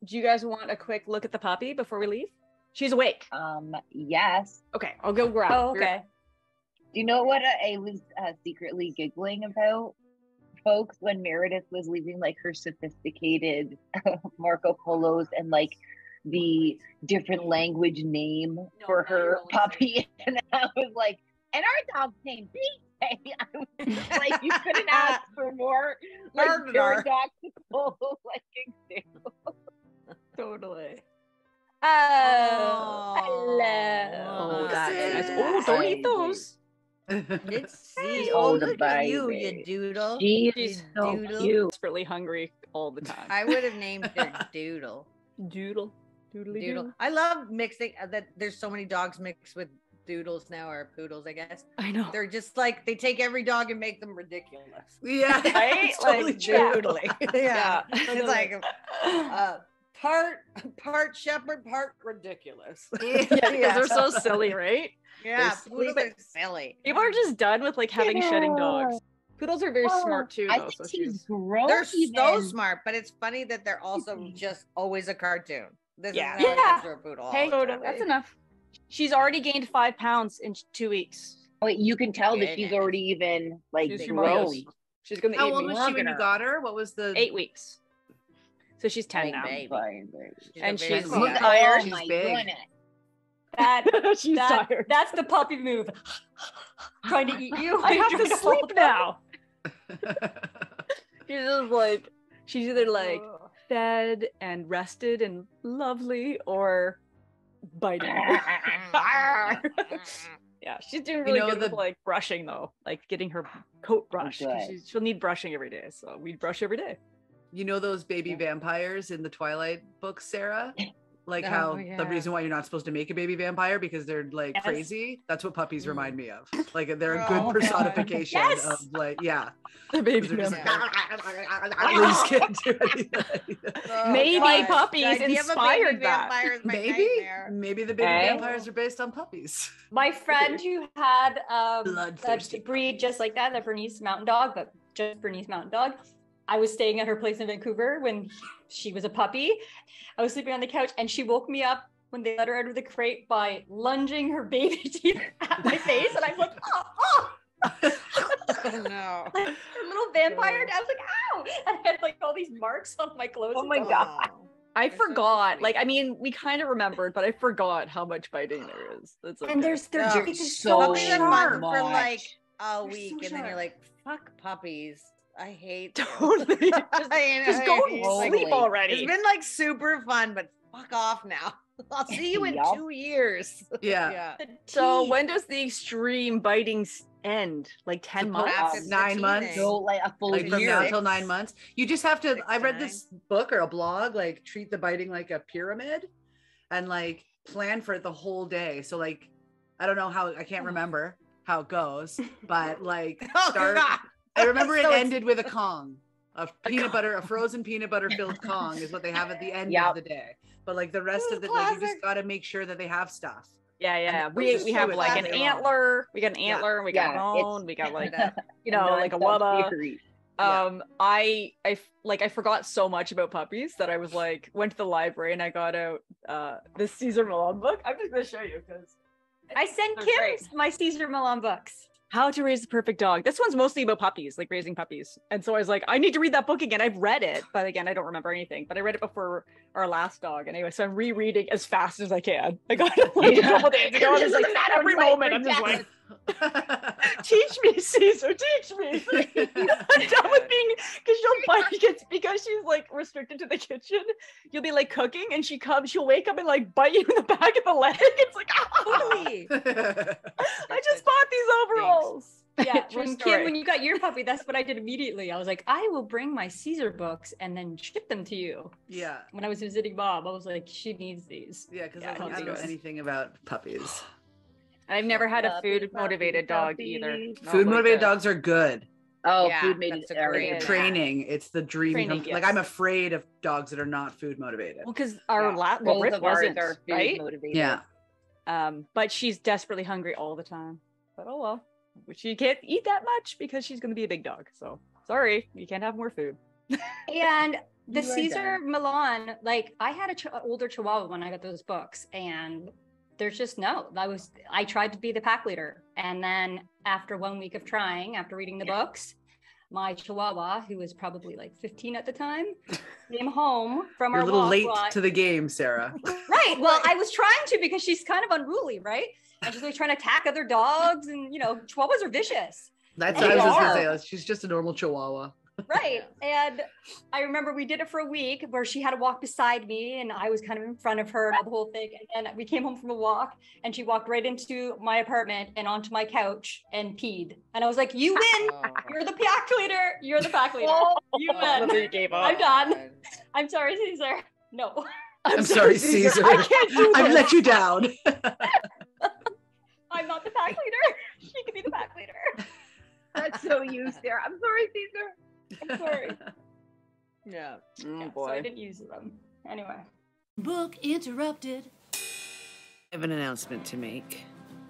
Do you guys want a quick look at the puppy before we leave? She's awake. Yes. Okay, I'll go grab her. Oh, okay. Do you know what I was secretly giggling about, folks, when Meredith was leaving like her sophisticated Marco Polos and like the different language name for her puppy, and I was like, and our dog's name BJ. I was just like, you couldn't ask for more like paradoxical like example. Totally. Oh, hello. Oh, That's that's nice. Oh, don't eat those. Let's see. Oh, Oh, the look at you, baby. you doodle. She You is so doodle. cute. Desperately hungry all the time. I would have named her Doodle. Doodle. Doodly Doodle. doodle. I love mixing that. There's so many dogs mixed with doodles now, or poodles, I guess. I know. They're just like, they take every dog and make them ridiculous. Yeah, Right? it's totally Like, true. Totally. Yeah. It's like part shepherd, part ridiculous. Yeah, because they're so silly, right? Yeah, They're poodles sweet. are silly. People are just done with like having shedding dogs. Poodles are very smart too, I though. think So she's she's grown. They're so even. smart, but it's funny that they're also just always a cartoon. This Yeah. is how it Yeah. is for a poodle. hey, all the time. that's enough. She's already gained 5 pounds in 2 weeks. Wait, you can tell that she's Goodness. already even like She's grown. humongous. She's gonna How eat old me. was she when you got her? What was the 8 weeks. So she's 10 Big now. baby. Fine, baby. She's And a very she's smart- tired. Oh She's my big. goodness. She's tired. That's the puppy move. Trying to eat you. I have to Trying sleep hold now. She's just like, she's either like fed and rested and lovely or biting. Yeah, she's doing really know, good with like brushing though, like getting her coat brushed. 'Cause good. she'll need brushing every day, so we brush every day. You know those baby vampires in the Twilight books, Sarah? Like Oh, how yeah. the reason why you're not supposed to make a baby vampire because they're like Yes. crazy. That's what puppies Mm. remind me of. Like they're a Oh, good God. personification Yes. of like, yeah. The baby They're just vampire. like, they just can't do anything. Oh, Maybe God. Puppies The idea of a baby inspired that. vampire is my Maybe, nightmare. maybe the baby Hey. vampires are based on puppies. My friend who had Bloodthirsty a breed just like that, the Bernese Mountain Dog, but just Bernese Mountain Dog. I was staying at her place in Vancouver when she was a puppy. I was sleeping on the couch and she woke me up when they let her out of the crate by lunging her baby teeth at my face. And I'm like, oh. Oh, no. Like, her little vampire. And I was like, ow. And I had like all these marks on my clothes. Oh my and God. Oh. I They're so forgot. sweet. Like, I mean, we kind of remembered, but I forgot how much biting there is. That's okay. And their Oh, teeth is so so Puppies are fun sharp. for like much. a They're week, so and then you're sharp. like, "Fuck puppies! I hate them." Totally. Just, I know, just go it's sleep Totally. already. It's been like super fun, but fuck off now. I'll see you in Yup. 2 years. Yeah. The So teeth. when does the extreme biting end? Like 10 months? After the 9 months. teething. So like a full Like from year. now Six. till 9 months. You just have to, 6 I to read 9. this book or a blog, like treat the biting like a pyramid and like plan for it the whole day. So like, I don't know how, I can't remember how it goes, but like Oh, start, God. I remember it So it's- ended with a Kong. A peanut butter, a frozen peanut butter filled Kong is what they have at the end Yep. of the day. But like the rest This of is the, like you classic. just got to make sure that they have stuff. Yeah, yeah. And We those are have so like an classic. antler. We got an antler. We got Yeah, a bone. it's- We got like That- you know like a Non-stop wubba. series. I forgot so much about puppies that I was like went to the library and I got out this Cesar Milan book. I'm just gonna show you because I sent They're Kim great. my Cesar Milan books. How to Raise the Perfect Dog. This one's mostly about puppies, like raising puppies. And so I was like, I need to read that book again. I've read it, but again, I don't remember anything. But I read it before our last dog. Anyway, so I'm rereading as fast as I can. I got it like a couple days ago. And it's like at every moment, I'm just like, teach me, Caesar, teach me. I'm done with being, because she'll bite, because she's like restricted to the kitchen. You'll be like cooking and she'll wake up and like bite you in the back of the leg. It's like, Totally. I just bought these overalls. Yeah, True when story. Kim, when you got your puppy, that's what I did immediately. I was like, I will bring my Caesar books and then ship them to you. Yeah. When I was visiting Bob, I was like, she needs these. Yeah, because Yeah, I don't know puppies. anything about puppies. I've never had a Puppy, food motivated puppy, dog puppy. either. Not Food like motivated that. dogs are good. Oh, Yeah, food made that's it a great Yeah. Training, it's the dream. Training, Like yes. I'm afraid of dogs that are not food motivated. Well, because our Yeah. well, Both Rip of ours wasn't, are food right? motivated. Yeah. But she's desperately hungry all the time. But oh well, she can't eat that much because she's going to be a big dog. So sorry, you can't have more food. And The You are Cesar Milan, like I had a older Chihuahua when I got those books, and there's just no. I tried to be the pack leader, and then after 1 week of trying, after reading the books, my Chihuahua, who was probably like 15 at the time, came home from You're our a little walk. late to the game, Sarah. Right. Well, I was trying to because she's kind of unruly, right? And she's like trying to attack other dogs, and Chihuahuas are vicious. That's And what I was they just are. gonna say. She's just a normal Chihuahua. Right. And I remember we did it for a week where she had to walk beside me and I was kind of in front of her and all the whole thing. And then we came home from a walk and she walked right into my apartment and onto my couch and peed. And I was like, you win. You're the pack leader. You're the pack leader. You win. You gave up. I'm done. I'm sorry, Cesar. No. I'm sorry, Cesar. I can't do I've this. let you down. I'm not the pack leader. She can be the pack leader. That's so you, Sarah. I'm sorry, Cesar. I'm sorry. Yeah. Oh, Yeah, boy. so I didn't use them. Anyway. Book interrupted. I have an announcement to make,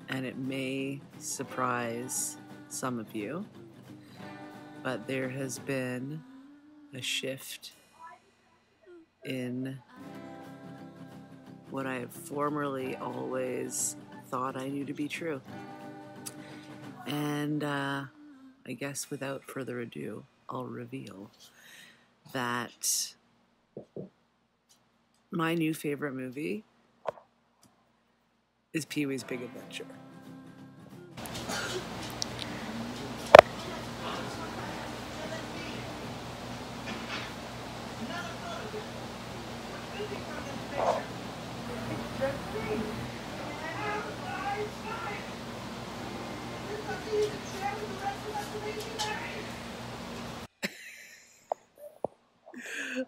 and it may surprise some of you, but there has been a shift in what I have formerly always thought I knew to be true. And I guess without further ado, I'll reveal that my new favorite movie is Pee-wee's Big Adventure.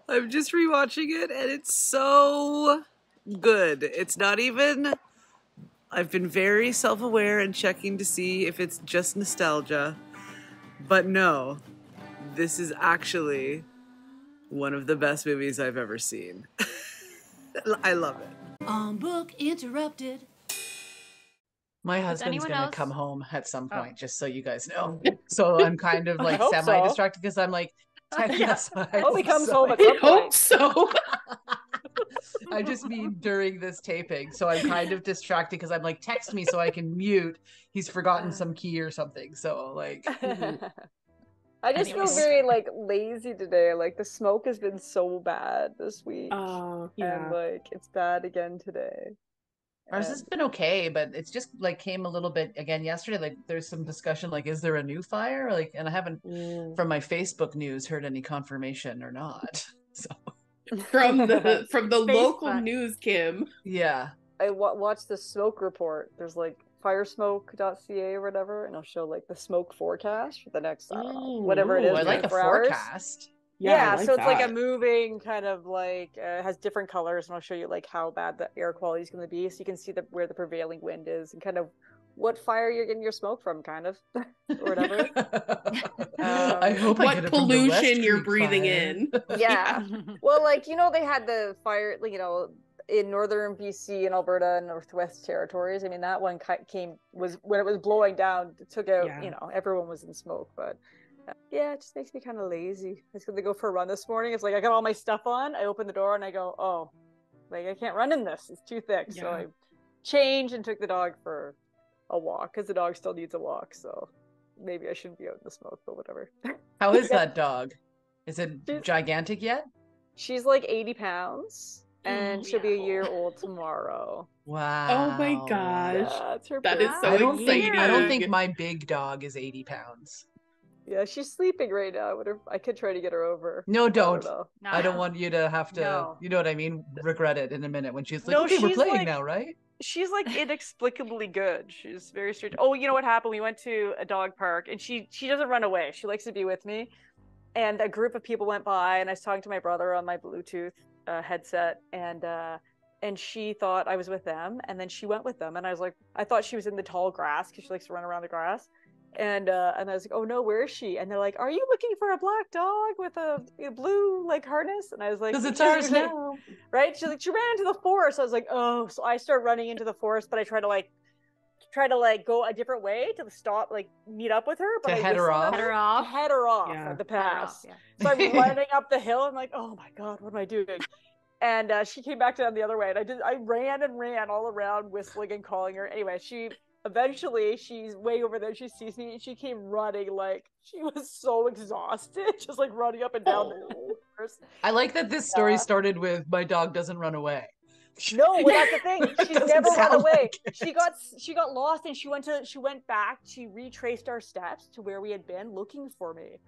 I'm just rewatching it and it's so good. It's not even... I've been very self-aware and checking to see if it's just nostalgia. But no, this is actually one of the best movies I've ever seen. I love it. Book interrupted. My husband's anyone gonna else- come home at some Oh. point, just so you guys know. So I'm kind of like hope so. semi-distracted because I'm like, Yeah. aside, Hope he comes so- home at I some hope point. so. I just mean during this taping. So I'm kind of distracted because I'm like, text me so I can mute. He's forgotten some key or something. So like, I just feel Anyways. very like lazy today. Like the smoke has been so bad this week. Oh, And like it's bad again today. ours has been okay, but it's just like came a little bit again yesterday. Like there's some discussion, like, is there a new fire? Like, and I haven't from my Facebook news heard any confirmation or not. So from the local Facebook. news, Kim. yeah. I watched the smoke report. There's like firesmoke.ca or whatever, and it'll show like the smoke forecast for the next I don't know, whatever it Ooh, is. I like a 24 hours. forecast. Yeah, I so it's like a that. moving kind of like has different colors, and I'll show you like how bad the air quality is going to be, so you can see where the prevailing wind is and kind of what fire you're getting your smoke from, kind of or whatever. I hope I What get it from the West pollution you're Creek breathing fire. in. Yeah. Well, like they had the fire, in northern BC and Alberta and Northwest Territories. I mean, that one was when it was blowing down, it took out, Yeah. everyone was in smoke. But yeah, it just makes me kind of lazy. I was going to go for a run this morning. It's like I got all my stuff on. I opened the door and I go, oh, like I can't run in this. It's too thick. So Yeah. I changed and took the dog for a walk because the dog still needs a walk. So maybe I shouldn't be out in the smoke, but whatever. How is that dog? Is it She's- gigantic yet? She's like 80 pounds and she'll be a Wow. year old tomorrow. Wow. Oh my gosh. Yeah, it's her That is birthday. so I don't think exciting. my big dog is 80 pounds. Yeah, she's sleeping right now. I could try to get her over. No, I don't. know. I don't want you to have to, No. you know what I mean, regret it in a minute when she's like, No, okay, we're she's playing like- now, right? She's like inexplicably good. She's very strange. Oh, you know what happened? We went to a dog park and she doesn't run away. She likes to be with me. And a group of people went by and I was talking to my brother on my Bluetooth headset and she thought I was with them and then she went with them and I was like, I thought she was in the tall grass because she likes to run around the grass. And I was like, oh no, where is she? And they're like, are you looking for a black dog with a blue like harness? And I was like, Because it's "She's ours usually-" now. Right? She's like, she ran into the forest. I was like, oh, so I start running into the forest, but I try to like try to like go a different way to stop, like meet up with her, but To I head her whistled off? at Head her off. head her off Yeah. at the Head her off, pass. yeah. So I'm running up the hill. I'm like, oh my god, what am I doing? And she came back down the other way, and I ran and ran all around, whistling and calling her. Anyway, eventually she's way over there. She sees me, and she came running like she was so exhausted, just like running up and down the course. I like that this story started with my dog doesn't run away. No, well, that's the thing. She's Doesn't never run sound away. like it. She got lost, and she went back. She retraced our steps to where we had been looking for me.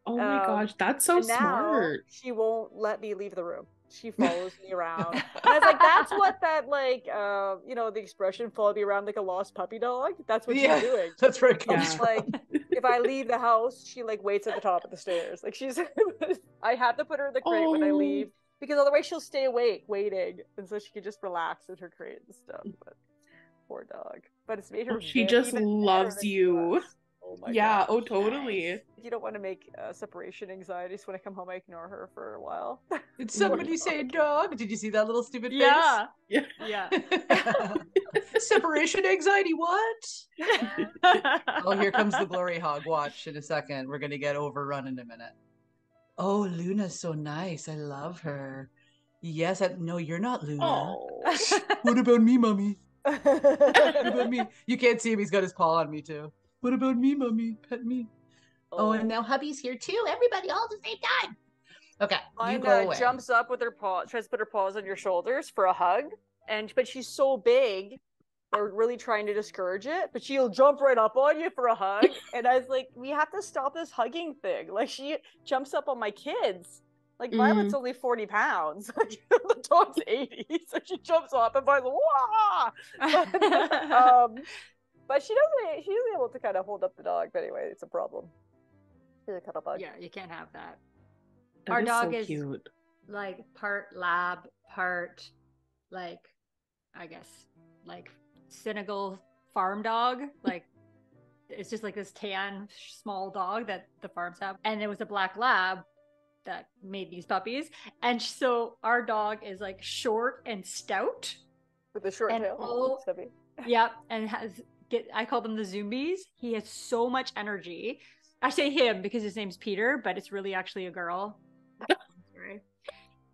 Oh my gosh, that's so And now smart. she won't let me leave the room. She follows me around. And I was like, that's what that like the expression "follow me around like a lost puppy dog." That's what she's doing. That's where it comes Yeah. from. Like if I leave the house, she like waits at the top of the stairs. Like I have to put her in the crate when I Oh. leave, because otherwise she'll stay awake waiting, and so she can just relax in her crate and stuff. But poor dog. But it's made her. She just even better loves than she you. was. Oh my Yeah, gosh. oh totally. You don't want to make separation anxiety, so when I come home I ignore her for a while. Did somebody say dog? Did you see that little stupid face? Yeah. Yeah. Yeah. Separation anxiety, what? Oh, here comes the glory hog. Watch in a second. We're gonna get overrun in a minute. Oh, Luna's so nice. I love her. Yes, no, you're not Luna. Oh. What about me, mommy? What about me? You can't see him. He's got his paw on me too. What about me, mommy? Pet me. Oh, and now hubby's here too. Everybody all at the same time. Okay, you go away. Jumps up with her paw, tries to put her paws on your shoulders for a hug, but she's so big, they're really trying to discourage it. But she'll jump right up on you for a hug, and I was like, we have to stop this hugging thing. Like she jumps up on my kids. Like Violet's only 40 pounds. The dog's 80, so she jumps up and Violet's wah! But she's able to kind of hold up the dog. But anyway, it's a problem. She's a cuddle bug. Yeah, you can't have that. That Our is dog so is cute. like part lab, part like, I guess, like Senegal farm dog. Like it's just like this tan small dog that the farms have. And it was a black lab that made these puppies. And so our dog is like short and stout. With the short And tail. Stubby. Yep, and I call them the zombies. He has so much energy. I say him because his name's Peter, but it's really actually a girl. Sorry.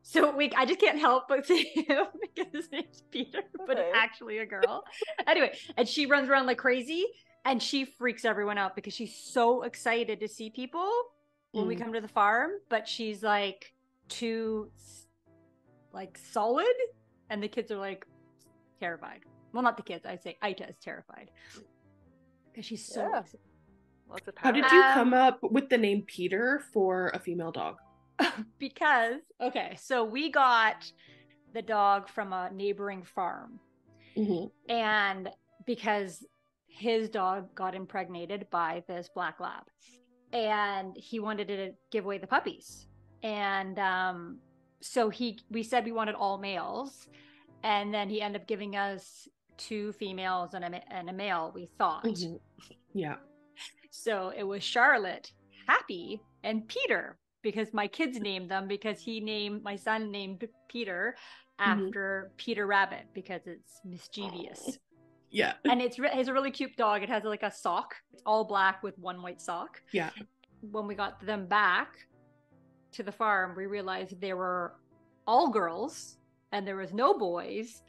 So I just can't help but say him because his name's Peter, but it's actually a girl. Anyway, and she runs around like crazy, and she freaks everyone out because she's so excited to see people when we come to the farm, but she's like too like solid, and the kids are like terrified. Well, not the kids. I'd say Aita is terrified because she's so excited. Lots of How did you come up with the name Peter for a female dog? Because, okay, so we got the dog from a neighboring farm. Mm-hmm. And because his dog got impregnated by this black lab, and he wanted to give away the puppies. And so we said we wanted all males. And then he ended up giving us 2 females and a male, we thought. Mm-hmm. Yeah. So it was Charlotte, Happy, and Peter, because my kids named them because my son named Peter after Peter Rabbit because it's mischievous. Yeah. And it's a really cute dog. It has like a sock. It's all black with one white sock. Yeah. When we got them back to the farm, we realized they were all girls and there was no boys.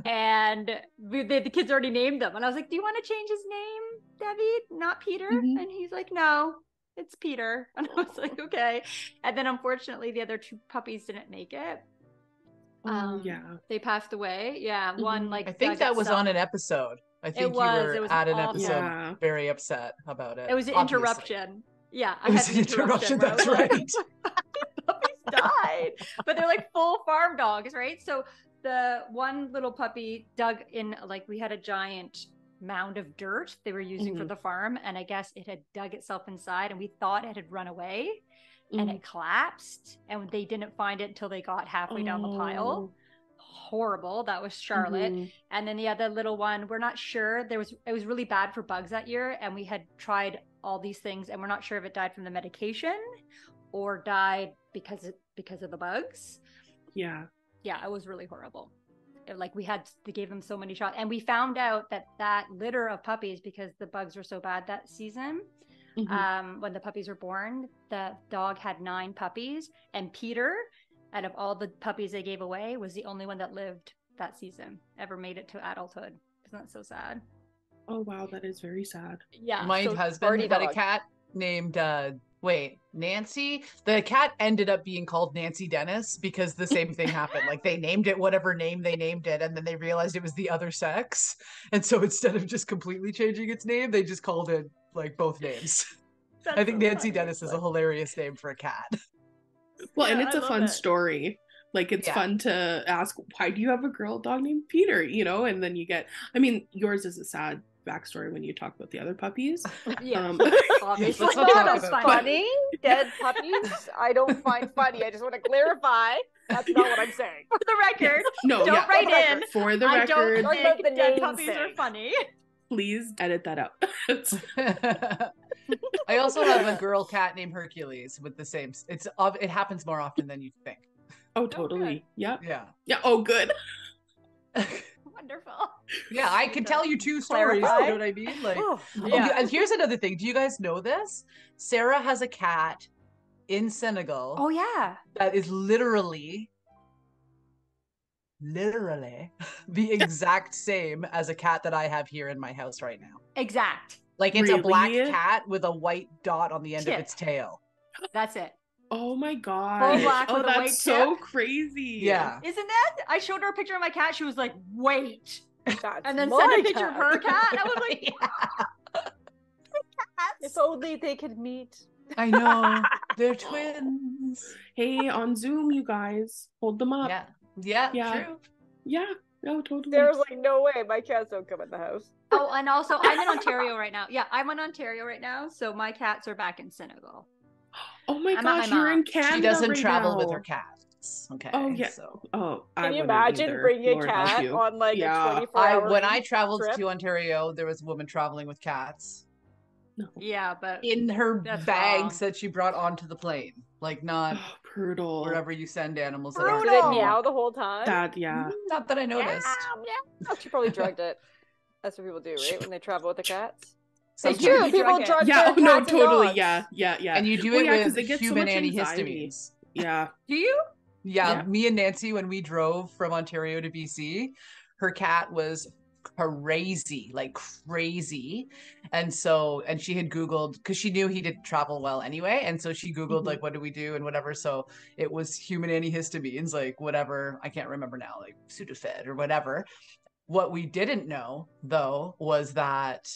And the kids already named them. And I was like, do you want to change his name, Debbie? Not Peter? Mm-hmm. And he's like, no, it's Peter. And I was like, okay. And then unfortunately, the other 2 puppies didn't make it. Yeah. They passed away. Yeah. One like I think that was on an episode. I think you were at an episode very upset about it. It was an interruption. Yeah. It was an interruption. That's right. Puppies died. But they're like full farm dogs, right? So the one little puppy dug in, like we had a giant mound of dirt they were using for the farm, and I guess it had dug itself inside, and we thought it had run away, and it collapsed, and they didn't find it until they got halfway down the pile. Horrible. That was Charlotte. And then the other little one, we're not sure. It was really bad for bugs that year, and we had tried all these things, and we're not sure if it died from the medication or died because of the bugs. Yeah. Yeah, it was really horrible. like they gave them so many shots, and we found out that litter of puppies, because the bugs were so bad that season, when the puppies were born, the dog had 9 puppies, and Peter, out of all the puppies they gave away, was the only one that lived that season, ever made it to adulthood. Isn't that so sad? Oh wow, that is very sad. Yeah. My husband had a cat named Nancy. The cat ended up being called Nancy Dennis because the same thing happened. Like they named it whatever name they named it, and then they realized it was the other sex. And so instead of just completely changing its name, they just called it like both names. I think Nancy Dennis is a hilarious name for a cat. Well, and it's a fun story. Like it's fun to ask, why do you have a girl dog named Peter? You know, and then you get, I mean, yours is a sad backstory when you talk about the other puppies. Yeah, obviously. It's not funny. Dead puppies, I don't find funny. I just want to clarify. That's not what I'm saying. For the record, no, don't write in. For the record, I don't think dead puppies are funny. Please edit that out. I also have a girl cat named Hercules with the same. It happens more often than you think. Oh, totally. Yeah. Yeah. Yeah. Oh, good. Wonderful. Yeah, I can tell you 2 stories. You know what I mean? Like, and here's another thing. Do you guys know this? Sarah has a cat in Senegal. Oh yeah. That is literally the exact same as a cat that I have here in my house right now. Exact. Like it's a black cat with a white dot on the end of its tail. That's it. Oh my god. Oh, that's so crazy. Yeah. Isn't that? I showed her a picture of my cat. She was like, wait. That's and then sent a picture of her cat. And I was like, if only they could meet. I know. They're twins. Hey, on Zoom, you guys. Hold them up. Yeah. Yeah. True. Yeah. No, totally. Sarah's like, no way, my cats don't come in the house. Oh, and also I'm in Ontario right now. Yeah, I'm in Ontario right now. So my cats are back in Senegal. Oh my gosh, you're in Canada. She doesn't right travel now. with her cats. Okay. Oh yeah. So. Oh, can you imagine bringing a cat on like a 24-hour when I traveled trip? to Ontario, there was a woman traveling with cats. No. Yeah, but in her bags that she brought onto the plane, like not brutal. Wherever you send animals. Did it meow the whole time? Not that I noticed. Yeah. She probably drugged it. That's what people do, right? When they travel with the cats. They It's true. People drug their cats no, and totally. dogs. Yeah. And you do it with they get human so much antihistamines. Yeah. Do you? Yeah, me and Nancy, when we drove from Ontario to BC, her cat was crazy. And she had Googled, because she knew he didn't travel well anyway. And so she Googled, like, what do we do and whatever. So it was human antihistamines, like whatever, I can't remember now, like Sudafed or whatever. What we didn't know, though, was that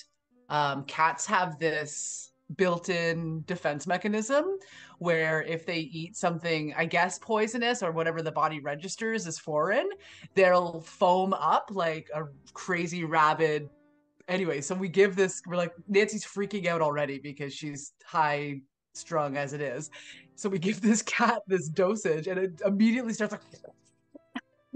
cats have this built-in defense mechanism where if they eat something, I guess poisonous or whatever the body registers as foreign, they'll foam up like a crazy rabid. Anyway, so we give this, we're like, Nancy's freaking out already because she's high strung as it is. So we give this cat this dosage and it immediately starts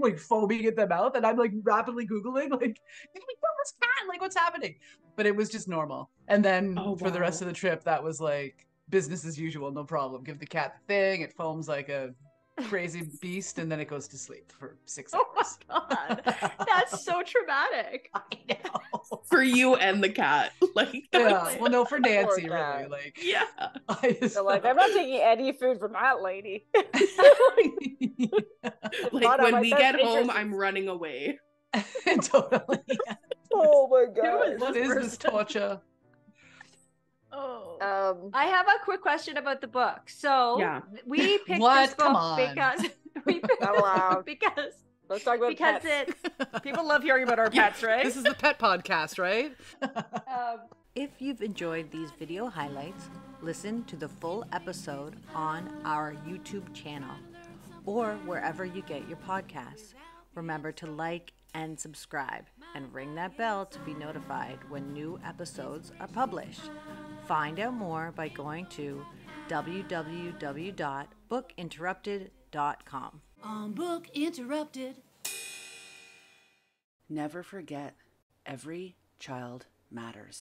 like foaming at the mouth, and I'm like rapidly Googling, like, did we kill this cat? Like, what's happening? But it was just normal. And then for the rest of the trip, that was like business as usual, no problem. Give the cat the thing, it foams like a crazy beast, and then it goes to sleep for 6 hours. Oh my god, that's so traumatic. I know. For you and the cat, like, well, no, for Nancy, really, like, So, like, I'm not taking any food from that lady. Like when we get home, I'm running away. Totally. Oh my god, what is this torture? Oh. I have a quick question about the book. So we picked this book Come on. because we picked Not allowed. because let's talk about because pets. People love hearing about our pets, right? This is the pet podcast, right? If you've enjoyed these video highlights, listen to the full episode on our YouTube channel or wherever you get your podcasts. Remember to like and subscribe and ring that bell to be notified when new episodes are published. Find out more by going to www.bookinterrupted.com. On Book Interrupted. Never forget, every child matters.